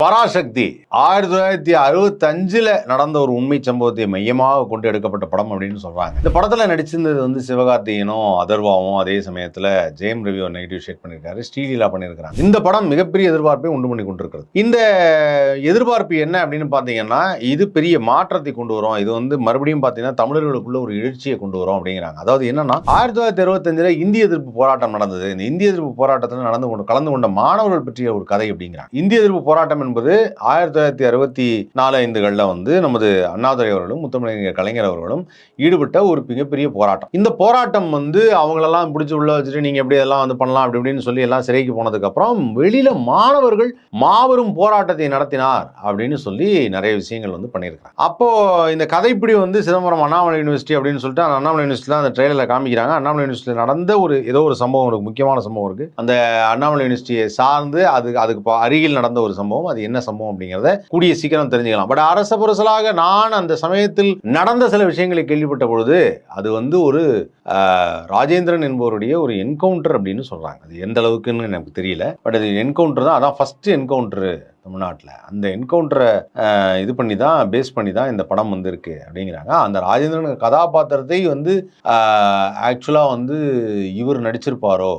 பராசக்தி 1965 நடந்த ஒரு உண்மை சம்பவத்தை மையமாக கொண்டு எடுக்கப்பட்ட படம் அப்படின்னு சொல்றாங்க. இந்த படத்துல நடிச்சிருந்தது வந்து சிவகார்த்திகேயனும் அதர்வாவும், அதே சமயத்துல ஜெயம் ரவி ஒரு நெகட்டிவ் ஷேட் பண்ணியிருக்காரு, ஸ்ரீலீலா பண்ணியிருக்காங்க. இந்த படம் மிகப்பெரிய எதிர்பார்ப்பை உண்டு பண்ணி கொண்டிருக்கிறது. இந்த எதிர்பார்ப்பு என்ன அப்படின்னு பாத்தீங்கன்னா, இது பெரிய மாற்றத்தை கொண்டு வரும், இது வந்து மறுபடியும் பாத்தீங்கன்னா தமிழர்களுக்குள்ள ஒரு எழுச்சியை கொண்டு வரும் அப்படிங்கிறாங்க. அதாவது என்னன்னா, 1965 இந்திய எதிர்ப்பு போராட்டம் நடந்தது. இந்த இந்திய எதிர்ப்பு போராட்டத்தில் கலந்து கொண்ட மாணவர்கள் பற்றிய ஒரு கதை அப்படிங்கிறாங்க. இந்திய எதிர்ப்பு போராட்டம் என்பது 1964 வந்து நமது அண்ணாதுரை அவர்களும் முத்தமிழறிஞர் கலைஞர் அவர்களும் ஈடுபட்ட ஒரு மிகப்பெரிய போராட்டம். இந்த போராட்டம் வந்து அவங்களெல்லாம் பிடிச்சி உள்ள வச்சுட்டு நீங்க எப்படி எல்லாம் வந்து பண்ணலாம் அப்படி இப்படின்னு சொல்லி எல்லாம் சிறைக்கு போனதுக்கு அப்புறம் வெளியில மாணவர்கள் மாபெரும் போராட்டத்தை நடத்தினார் அப்படின்னு சொல்லி நிறைய விஷயங்கள் வந்து பண்ணியிருக்காங்க. அப்போ இந்த கதைப்படி வந்து சிதம்பரம் அண்ணாமலை யூனிவர்சிட்டி அப்படின்னு சொல்லிட்டு அந்த அண்ணாமலை யூனிவர்சிட்டியில் அந்த ட்ரெயிலர்ல காமிக்கிறாங்க. அண்ணாமலை யூனிவர்சிட்டியில் நடந்த ஏதோ ஒரு சம்பவம் இருக்கு, முக்கியமான சம்பவம் இருக்கு. அந்த அண்ணாமலை யூனிவர்சிட்டியை சார்ந்து அதுக்கு அருகில் நடந்த ஒரு சம்பவம். அது என்ன சம்பவம் அப்படிங்கிறத கூடிய சீக்கிரம் தெரிஞ்சுக்கலாம். பட் அரச புரசலாக நான் அந்த சமயத்தில் நடந்த சில விஷயங்களை கேள்விப்பட்ட பொழுது அது வந்து ஒரு ராஜேந்திரன் என்பவருடைய ஒரு என்கவுண்டர் அப்படின்னு சொல்றாங்க. அது எந்த அளவுக்குன்னு எனக்கு தெரியல. பட் அது என்கவுண்டர் தான், அதான் ஃபர்ஸ்ட் என்கவுண்டர் தமிழ்நாட்டில். அந்த என்கவுண்டரை இது பண்ணி தான் பேஸ் பண்ணி தான் இந்த படம் வந்து இருக்கு அப்படிங்கிறாங்க. அந்த ராஜேந்திரன் கதாபாத்திரத்தை வந்து ஆக்சுவலாக வந்து இவர் நடிச்சிருப்பாரோ,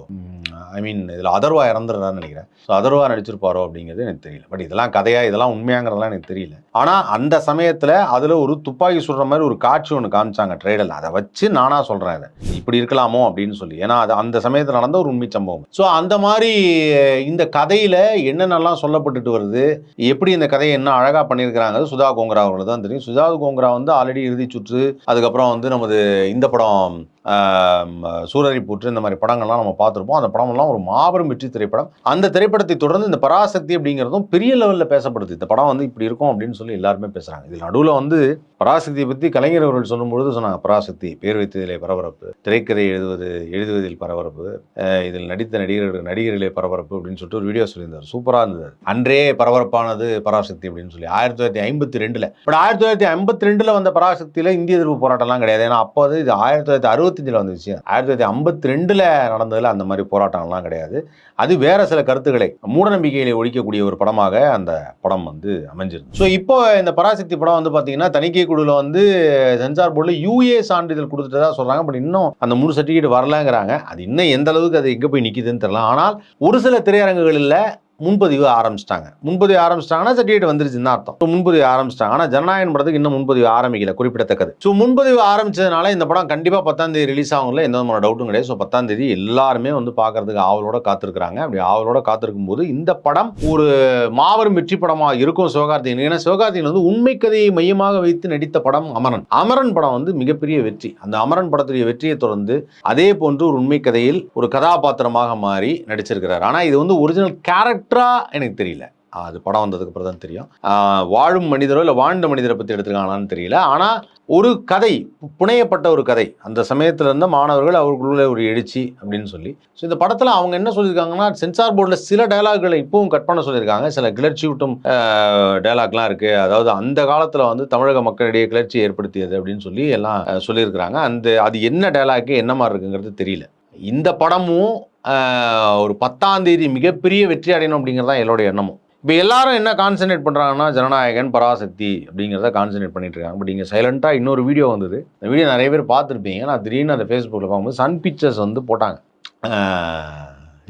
ஐ மீன் இதில் அதர்வா இறந்துடுறான்னு நினைக்கிறேன். ஸோ அதர்வா நடிச்சிருப்பாரோ அப்படிங்கிறது எனக்கு தெரியல. பட் இதெல்லாம் கதையா, இதெல்லாம் உண்மையாங்கிறதெல்லாம் எனக்கு தெரியல. ஆனால் அந்த சமயத்தில் அதில் ஒரு துப்பாக்கி சுடுற மாதிரி ஒரு காட்சி ஒன்று காமிச்சாங்க ட்ரெய்லரில். அதை வச்சு நானாக சொல்கிறேன் இதை இப்படி இருக்கலாமோ அப்படின்னு சொல்லி. ஏன்னா அது அந்த சமயத்தில் நடந்த ஒரு உண்மை சம்பவம். ஸோ அந்த மாதிரி இந்த கதையில் என்னென்னலாம் சொல்லப்பட்டுட்டு வருது, எப்படி இந்த கதையை என்ன அழகாக பண்ணியிருக்கிறாங்க சுதா கோங்கரா அவர்கள் தான் தெரியும். சுதா கோங்கரா வந்து ஆல்ரெடி இறுதி சுற்று, அதுக்கப்புறம் வந்து நமது இந்த படம் சூரரை பூற்று, இந்த மாதிரி படங்கள்லாம் நம்ம பார்த்துருப்போம். அந்த படம்லாம் ஒரு மாபெரும் வெற்றி திரைப்படம். அந்த திரைப்படத்தை தொடர்ந்து இந்த பராசக்தி அப்படிங்கிறதும் பெரிய லெவலில் பேசப்படுது. இந்த படம் வந்து இப்படி இருக்கும் அப்படின்னு சொல்லி எல்லாருமே பேசுறாங்க. இதில் நடுவில் வந்து பராசக்தியை பற்றி கலைஞர் அவர்கள் சொல்லும்பொழுது சொன்னாங்க, பராசக்தி பேர் வைத்ததிலே பரபரப்பு, திரைக்கதை எழுதுவதில் பரபரப்பு, இதில் நடித்த நடிகர்களே பரபரப்பு அப்படின்னு சொல்லிட்டு ஒரு வீடியோ சொல்லியிருந்தார். சூப்பராக இருந்தது. அன்றே பரபரப்பானது பராசக்தி அப்படின்னு சொல்லி 1952. பட் 1952 வந்த பராசக்தியில் இந்திய எதிர்ப்பு போராட்டம்லாம் கிடையாது. ஏன்னா அப்போ வந்து இது 1965 வந்த விஷயம். 1952 நடந்ததில் அந்த மாதிரி போராட்டம்லாம் கிடையாது. அது வேற சில கருத்துக்களை, மூடநம்பிக்கைகளை ஒழிக்கக்கூடிய ஒரு படமாக அந்த படம் வந்து அமைஞ்சிருக்கு. ஸோ இப்போ இந்த பராசக்தி படம் வந்து பார்த்தீங்கன்னா தணிக்கை குழுவில் வந்து சென்சார் போர்டில் UA சான்றிதழ் கொடுத்துட்டதா சொல்றாங்க. பட் இன்னும் அந்த முழு சர்டிஃபிகேட் வரலங்கிறாங்க. அது இன்னும் எந்த அளவுக்கு அது எங்கே போய் நிற்கிதுன்னு தெரியல. ஆனால் ஒரு சில திரையரங்குகளில் முன்பதிவு ஆரம்பிச்சிட்டாங்கன்னா சர்டிஃபிகேட் வந்துருச்சுன்னு அர்த்தம். முன்பதிவு ஆரம்பிச்சிட்டாங்க. ஆனால் ஜனநாயகன் படத்துக்கு இன்னும் முன்பதிவு ஆரம்பிக்கல, குறிப்பிடத்தக்கது. ஸோ முன்பதிவு ஆரம்பிச்சதுனால இந்த படம் கண்டிப்பாக 10ஆம் தேதி ரிலீஸ் ஆகும்ல, எந்த விதமான டவுட்டும் கிடையாது. ஸோ 10ஆம் தேதி எல்லாருமே வந்து பார்க்கறதுக்கு ஆவலோட காத்திருக்கிறாங்க. அப்படி ஆவலோட காத்திருக்கும் போது இந்த படம் ஒரு மாபெரும் வெற்றி படமாக இருக்கும் சிவகார்த்திகேயன். ஏன்னா சிவகார்த்திகேயன் வந்து உண்மை கதையை மையமாக வைத்து நடித்த படம் அமரன் படம் வந்து மிகப்பெரிய வெற்றி. அந்த அமரன் படத்துடைய வெற்றியை தொடர்ந்து அதே போன்று ஒரு உண்மை கதையில் ஒரு கதாபாத்திரமாக மாறி நடிச்சிருக்கிறார். ஆனால் இது வந்து ஒரிஜினல் கேரக்டர் எனக்கு தெரியல. அது படம் வந்ததுக்கு அப்புறம் தான் தெரியும். வாழும் மனிதரோ இல்லை வாழ்ந்த மனிதரை பற்றி எடுத்துருக்காங்களான்னு தெரியல. ஆனால் ஒரு கதை, புனையப்பட்ட ஒரு கதை, அந்த சமயத்தில் இருந்த மாணவர்கள் அவர்களுக்குள்ள ஒரு எழுச்சி அப்படின்னு சொல்லி. ஸோ இந்த படத்தில் அவங்க என்ன சொல்லியிருக்காங்கன்னா, சென்சார் போர்டில் சில டயலாக்களை இப்பவும் கட் பண்ண சொல்லியிருக்காங்க. சில கிளர்ச்சி ஊட்டும் டயலாக்லாம் இருக்குது. அதாவது அந்த காலத்தில் வந்து தமிழக மக்களிடையே கிளர்ச்சி ஏற்படுத்தியது அப்படின்னு சொல்லி எல்லாம் சொல்லியிருக்கிறாங்க. அது என்ன டயலாக்கு என்ன மாதிரி இருக்குங்கிறது தெரியல. இந்த படமும் ஒரு 10ஆம் தேதி மிகப்பெரிய வெற்றி அடையணும் அப்படிங்கிறது தான் எல்லோருடைய எண்ணமும். இப்போ எல்லாரும் என்ன கான்சன்ட்ரேட் பண்ணுறாங்கன்னா, ஜனநாயகன் பராசக்தி அப்படிங்கிறத கான்சன்ட்ரேட் பண்ணிட்டு இருக்காங்க. பட் இங்கே சைலண்ட்டாக இன்னொரு வீடியோ வந்தது. அந்த வீடியோ நிறைய பேர் பார்த்துருப்பீங்க. நான் திடீர்னு அந்த ஃபேஸ்புக்கில் பார்க்கும்போது சன் பிக்சர்ஸ் வந்து போட்டாங்க,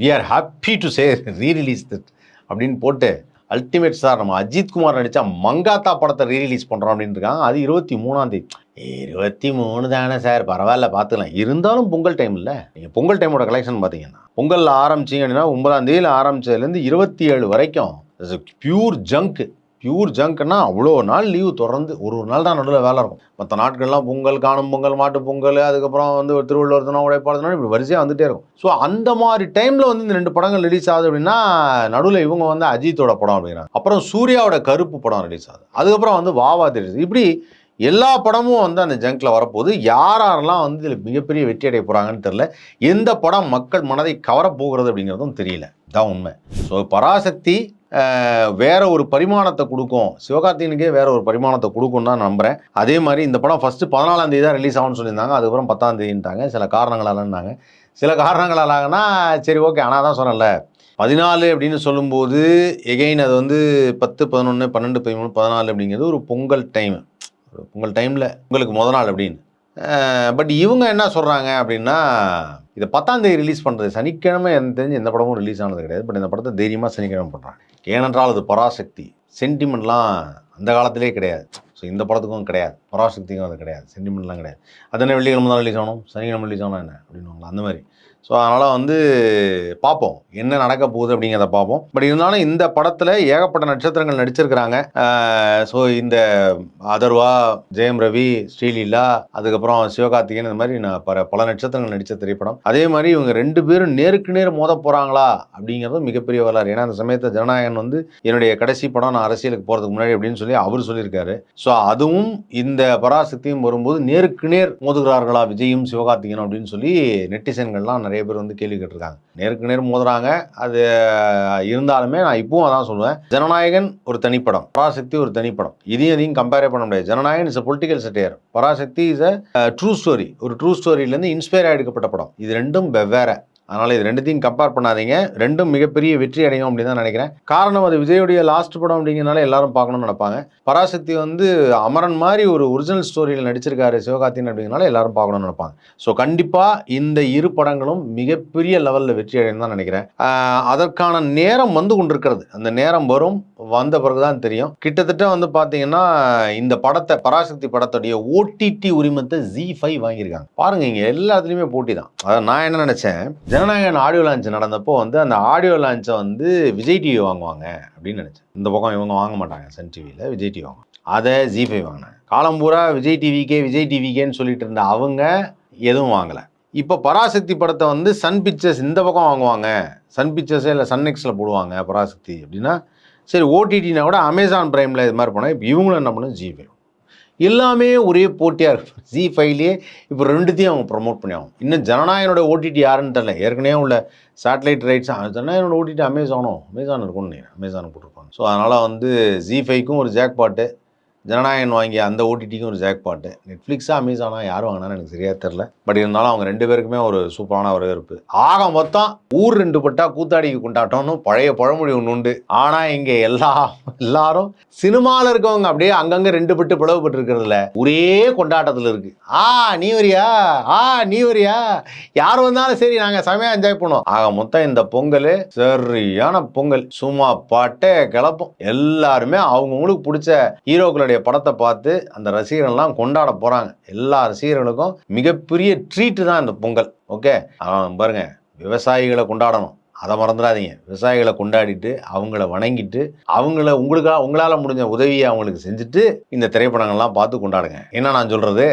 we are happy to say rerelease that அப்படின்னு போட்டு, அல்டிமேட் சார் நம்ம அஜித் குமார் நடித்தா மங்காத்தா படத்தை ரீரிலீஸ் பண்ணுறோம் அப்படின்னு இருக்காங்க. அது 23ஆம் தேதி. 23 தானே சார், பரவாயில்ல பார்த்துக்கலாம். இருந்தாலும் பொங்கல் டைம் இல்லை. நீங்கள் பொங்கல் டைமோட கலெக்ஷன் பார்த்தீங்கன்னா, பொங்கல் ஆரம்பிச்சிங்க அப்படின்னா 9ஆம் தேதியில் ஆரம்பிச்சதுலேருந்து 27 வரைக்கும் பியூர் ஜங்க்னா அவ்வளோ நாள் லீவு தொடர்ந்து ஒரு நாள் தான் நடுவில் வேலை இருக்கும். மற்ற நாட்கள்லாம் பொங்கல், காணும் பொங்கல், மாட்டு பொங்கல், அதுக்கப்புறம் வந்து திருவள்ளுவர் தினம், உடைப்பாளர், இப்படி வரிசையாக வந்துட்டே இருக்கும். ஸோ அந்த மாதிரி டைமில் வந்து இந்த 2 படங்கள் ரிலீஸ் ஆகுது அப்படின்னா, நடுவில் இவங்க வந்து அஜித்தோட படம் அப்படிங்கிறாங்க. அப்புறம் சூர்யாவோட கருப்பு படம் ரிலீஸ் ஆகுது. அதுக்கப்புறம் வந்து வாவா தெரியுது. இப்படி எல்லா படமும் வந்து அந்த ஜங்க்ல வரப்போகுது. யாரெல்லாம் வந்து இதில் மிகப்பெரிய வெற்றி அடைய போகிறாங்கன்னு தெரியல. எந்த படம் மக்கள் மனதை கவரப்போகிறது அப்படிங்கிறதும் தெரியல. தான் உண்மை. ஸோ பராசக்தி வேற ஒரு பரிமாணத்தை கொடுக்கும், சிவகார்த்திகேயனுக்கே வேற ஒரு பரிமாணத்தை கொடுக்கும் தான் நம்புறேன். அதே மாதிரி இந்த படம் ஃபர்ஸ்ட் 14ஆம் தேதி தான் ரிலீஸ் ஆகும்னு சொல்லியிருந்தாங்க. அதுக்கப்புறம் 10ஆம் தேதிட்டாங்க. சில காரணங்களாலன்னாங்க. சில காரணங்களாலனா சரி ஓகே. ஆனால் தான் சொன்னல, 14 அப்படின்னு சொல்லும்போது எகெயின் அது வந்து 10, 11, 12, 13, 14 அப்படிங்கிறது ஒரு பொங்கல் டைம். ஒரு பொங்கல் டைமில் உங்களுக்கு முத நாள் அப்படின்னு. பட் இவங்க என்ன சொல்கிறாங்க அப்படின்னா, இதை 10ஆம் தேதி ரிலீஸ் பண்ணுறது. சனிக்கிழமை எனக்கு தெரிஞ்சு எந்த படமும் ரிலீஸ் ஆனது கிடையாது. பட் இந்த படத்தை தைரியமாக சனிக்கிழமை பண்ணுறாங்க. ஏனென்றால் அது பராசக்தி. சென்டிமெண்ட்லாம் அந்த காலத்திலே கிடையாது. ஸோ இந்த படத்துக்கும் கிடையாது, பராசக்திக்கும் அது கிடையாது, சென்டிமெண்ட்லாம் கிடையாது. அது என்ன வெள்ளிக்கிழமை தான் ரிலீஸ் ஆகணும், சனிக்கிழமை ரிலீஸ் ஆகணும் என்ன அப்படின்வாங்களா அந்த மாதிரி. ஸோ அதனால் வந்து பார்ப்போம் என்ன நடக்க போகுது அப்படிங்கிறத பார்ப்போம். பட் இருந்தாலும் இந்த படத்தில் ஏகப்பட்ட நட்சத்திரங்கள் நடிச்சிருக்கிறாங்க. ஸோ இந்த அதர்வா, ஜெயம் ரவி, ஸ்ரீலீலா, அதுக்கப்புறம் சிவகார்த்திகேயன், இந்த மாதிரி நான் பல நட்சத்திரங்கள் நடித்த திரைப்படம். அதே மாதிரி இவங்க 2 பேரும் நேருக்கு நேர் மோத போகிறாங்களா அப்படிங்கிறது மிகப்பெரிய வரலாறு. ஏன்னா அந்த சமயத்தை ஜனநாயகன் வந்து என்னுடைய கடைசி படம், நான் அரசியலுக்கு போகிறதுக்கு முன்னாடி அப்படின்னு சொல்லி அவர் சொல்லியிருக்காரு. ஸோ அதுவும் இந்த பராசக்தியும் வரும்போது நேருக்கு நேர் மோதுகிறார்களா விஜயும் சிவகார்த்திகேயனும் அப்படின்னு சொல்லி நெட்டிசன்கள்லாம் நிறைய பேர் வந்து கேள்வி கேட்டிருக்காங்க. நேருக்கு நேர் மோதுறாங்க. அது இருந்தாலுமே நான் இப்பவும் அதான் சொல்லுவேன், ஜனநாயகன் ஒரு தனிப்படம், பராசக்தி ஒரு தனிப்படம். இதையும் கம்பேர் பண்ண முடியாது. Jananayagan is political satire, Parasakthi is a true story. ஒரு ட்ரூ ஸ்டோரியிலேருந்து இன்ஸ்பயர் எடுக்கப்பட்ட படம். இது ரெண்டும் வெவ்வேறு. அதனால் இது ரெண்டுத்தையும் கம்பேர் பண்ணாதீங்க. ரெண்டும் மிகப்பெரிய வெற்றி அடையும் அப்படின்னு தான் நினைக்கிறேன். காரணம் அது விஜயுடைய லாஸ்ட் படம் அப்படிங்கிறனால எல்லாரும் பார்க்கணும்னு நினைப்பாங்க. பராசக்தி வந்து அமரன் மாதிரி ஒரு ஒரிஜினல் ஸ்டோரியில் நடிச்சிருக்காரு சிவகார்த்திகேயன் அப்படிங்கிறனால எல்லாரும் பார்க்கணும்னு நினைப்பாங்க. ஸோ கண்டிப்பாக இந்த இரு படங்களும் மிகப்பெரிய லெவலில் வெற்றி அடையும் தான் நினைக்கிறேன். அதற்கான நேரம் வந்து கொண்டிருக்கிறது. அந்த நேரம் வந்த பிறகுதான் தெரியும். கிட்டத்தட்ட வந்து பார்த்தீங்கன்னா இந்த படத்தை, பராசக்தி படத்துடைய OTT உரிமத்தை ZEE5 வாங்கியிருக்காங்க. பாருங்க, இங்கே எல்லாத்துலேயுமே போட்டி தான். அதான் நான் என்ன நினச்சேன், ஜனநாயகன் ஆடியோ லான்ச் நடந்தப்போ வந்து அந்த ஆடியோ லான்ச்சை வந்து விஜய் டிவி வாங்குவாங்க அப்படின்னு நினச்சேன். இந்த பக்கம் இவங்க வாங்க மாட்டாங்க, சன் டிவியில் விஜய் டிவி வாங்க, அதை ZEE5 வாங்கினாங்க. காலம்பூரா விஜய் டிவிக்கேன்னு சொல்லிட்டு இருந்த அவங்க எதுவும் வாங்கலை. இப்போ பராசக்தி படத்தை வந்து சன் பிக்சர்ஸ் இந்த பக்கம் வாங்குவாங்க, சன் பிக்சர்ஸே இல்லை சன் நெக்ஸ்டில் போடுவாங்க பராசக்தி அப்படின்னா சரி, ஓடிடினா கூட அமேசான் பிரைமில் இது மாதிரி போனால் இப்போ இவங்களும் என்ன பண்ணும், ZEE5. எல்லாமே ஒரே போட்டியாக இருக்கும். ZEE5லேயே இப்போ ரெண்டுத்தையும் அவங்க ப்ரமோட் பண்ணி ஆகும். இன்னும் ஜனநாயகனோட ஓடிடி யாருன்னு தெரியல. ஏற்கனவே உள்ள சேட்டலைட் ரைட்ஸ் ஜனநாயகனோட ஓடிடி அமேசான் இருக்கும்னு அமேசானுக்கு போட்டிருப்பாங்க. ஸோ அதனால் வந்து ZEE5க்கும் ஒரு ஜாக்பாட்டு, ஜனநாயகன் வாங்கிய அந்த ஓடிடிக்கும் ஒரு ஜாக்பாட்டு. நெட்ஃப்ளிக்ஸா அமேசானா யார் வாங்கினான்னு எனக்கு சரியாக தெரில. பட் இருந்தாலும் அவங்க 2 பேருக்குமே ஒரு சூப்பரான வரவேற்பு. ஆக மொத்தம் ஊர் 2 பட்டா கூத்தாடிக்கு கொண்டாட்டம்னு பழைய பழமொழி ஒன்று உண்டு. ஆனால் இங்கே எல்லாரும் சினிமாவில் இருக்கவங்க அப்படியே அங்கங்கே 2 பட்டு பிளவுபட்டு இருக்கிறதுல ஒரே கொண்டாட்டத்தில் இருக்கு. நீ வரியா யார் வந்தாலும் சரி, நாங்கள் செமையாக என்ஜாய் பண்ணுவோம். ஆக மொத்தம் இந்த பொங்கல் சரியான பொங்கல். சும்மா பாட்டே கிளப்போம். எல்லாருமே அவங்கவுங்களுக்கு பிடிச்ச ஹீரோக்களை படத்தை பார்த்து அந்த ரசிகர்கள்லாம் கொண்டாட போறாங்க. எல்லா ரசிகர்களுக்கும் மிகப்பெரிய ட்ரீட் தான் இந்த பொங்கல். ஓகே, பாருங்க, விவசாயிகளை கொண்டாடணும், அதை மறந்துடாதீங்க. விவசாயிகளை கொண்டாடிட்டு அவங்கள வணங்கிட்டு உங்களால முடிஞ்ச உதவியை அவங்களுக்கு செஞ்சுட்டு இந்த திரைப்படங்கள்லாம் பார்த்து கொண்டாடுங்க. என்ன நான் சொல்றது.